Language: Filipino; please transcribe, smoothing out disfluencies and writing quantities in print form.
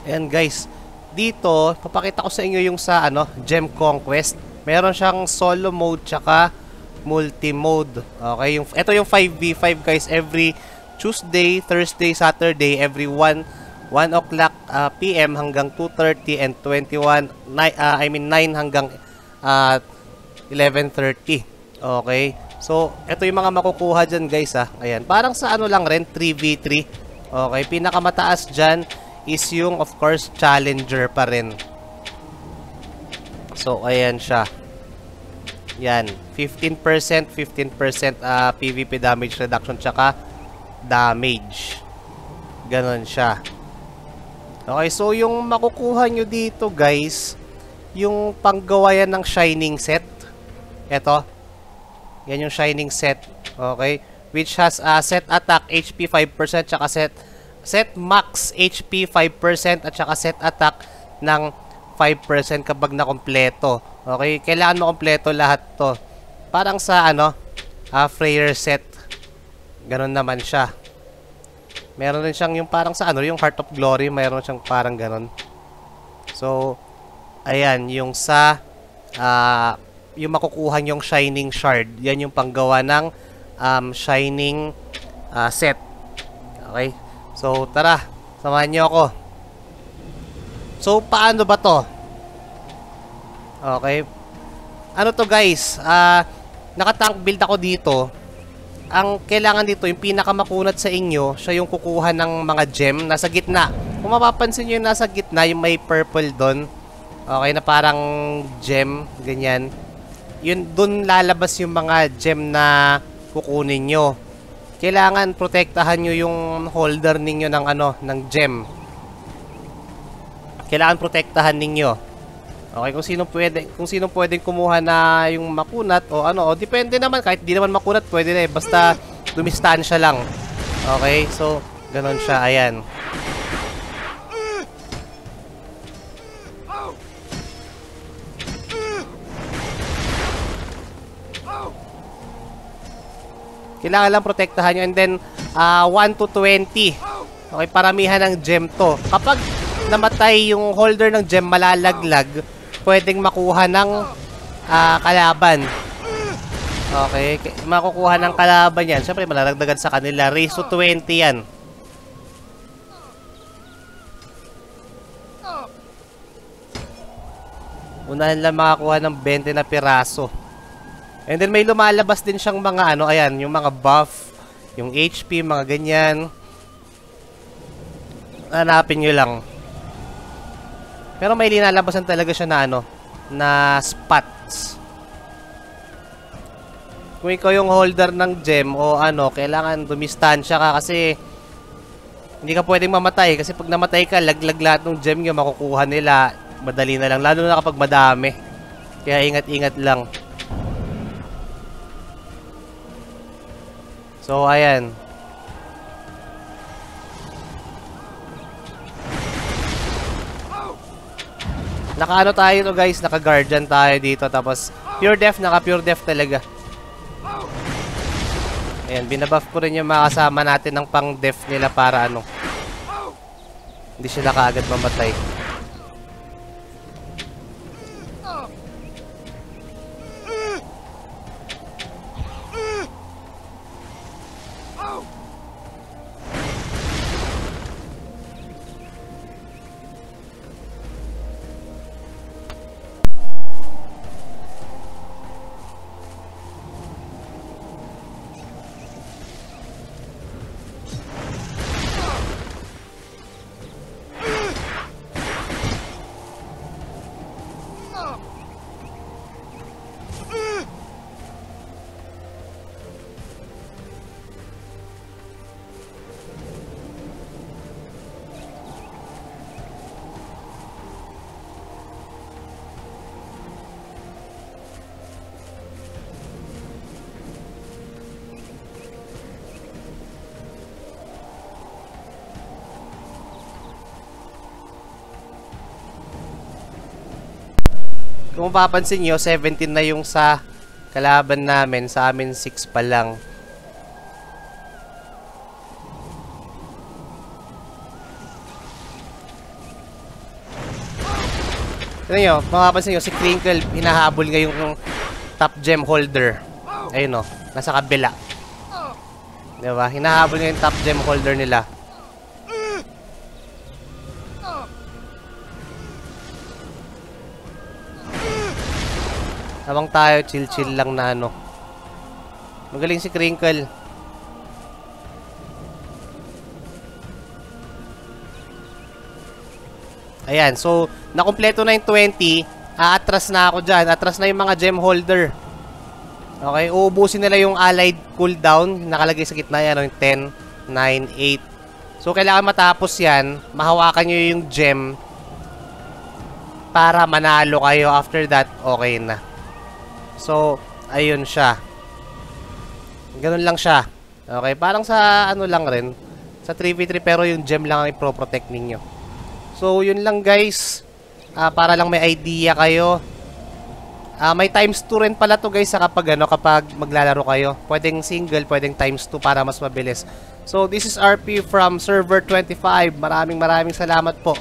Ayan guys, dito papakita ko sa inyo yung sa Gem Conquest. Meron siyang solo mode tsaka multi mode. Okay, ito yung 5v5 guys, every Tuesday, Thursday, Saturday, every 1 o'clock PM hanggang 2:30 and 9 hanggang 11:30. Okay. So, ito yung mga makukuha dyan guys Ayan, parang sa lang rin 3v3. Okay, pinakamataas dyan is yung of course challenger pa rin. So ayan siya. Yan, 15% PVP damage reduction tsaka damage. Ganon siya. Okay, so yung makukuha nyo dito guys, yung panggawa yan ng shining set. Eto. Yan yung shining set. Okay, which has set attack HP 5% tsaka set max HP 5% at saka set attack ng 5% kapag nakompleto. Okay, kailangan mo kompleto lahat to. Parang sa Freyer set. Ganon naman siya. Meron din siyang yung parang sa yung Heart of Glory, mayroon siyang parang ganon. So, ayan, yung sa yung makukuha yung Shining Shard. Yan yung panggawa ng Shining set. Okay? So, tara. Samahan niyo ako. So, paano ba to? Okay. Ano to guys? Nakatank build ako dito. Ang kailangan dito, yung pinakamakunat sa inyo, siya yung kukuha ng mga gem nasa gitna. Kung mapapansin nyo yung nasa gitna, yung may purple doon. Okay, na parang gem. Ganyan. Yun, doon lalabas yung mga gem na kukunin nyo. Kailangan protektahan nyo yung holder ninyo ng ng gem. Kailangan protektahan ninyo. Okay, kung sino pwedeng kumuha na yung makunat o depende naman, kahit di naman makunat, pwede na basta dumistansya lang. Okay, so ganon siya, ayan. Kailangan lang protektahan nyo. And then, 1 to 20. Okay, paramihan ng gem to. Kapag namatay yung holder ng gem, malalaglag, pwedeng makuha ng kalaban. Okay, makukuha ng kalaban yan. Siyempre, malalagdagan sa kanila. Raise to 20 yan. Unahan lang makakuha ng 20 na piraso. And then may lumalabas din siyang mga ayan, yung mga buff, yung HP, mga ganyan. Hanapin nyo lang. Pero may linalabasan talaga siya na na spots. Kung ikaw yung holder ng gem o kailangan dumistansya ka kasi hindi ka pwedeng mamatay. Kasi pag namatay ka, laglag lahat ng gem nyo, makukuha nila. Madali na lang, lalo na kapag madami. Kaya ingat-ingat lang. So, ayan. Naka tayo to guys, naka guardian tayo dito. Tapos, pure def, naka pure def talaga. Ayan, binabuff ko rin yung mga kasama natin ng pang def nila para hindi sila kaagad mamatay. Kung mapapansin nyo, 17 na yung sa kalaban namin. Sa amin, 6 pa lang. Tignan nyo, mapapansin nyo, si Crinkle, hinahabol nga yung top gem holder. Ayun o, nasa kabila. Diba? Hinahabol nga yung top gem holder nila. Habang tayo, chill-chill lang na ano. Magaling si Crinkle. Ayan, so, nakumpleto na yung 20. Aatras na ako dyan. Atras na yung mga gem holder. Okay, uubusin nila yung allied cooldown. Nakalagay sa gitna yan, yung 10, 9, 8. So, kailangan matapos yan. Mahawakan nyo yung gem para manalo kayo. After that, okay na. So, ayun siya. Ganun lang siya. Okay, parang sa ano lang rin. Sa 3v3 pero yung gem lang ang i-protect ninyo. So, yun lang guys. Para lang may idea kayo. May times 2 rin pala to guys kapag maglalaro kayo. Pwedeng single, pwedeng times 2 para mas mabilis. So, this is RP from server 25. Maraming salamat po.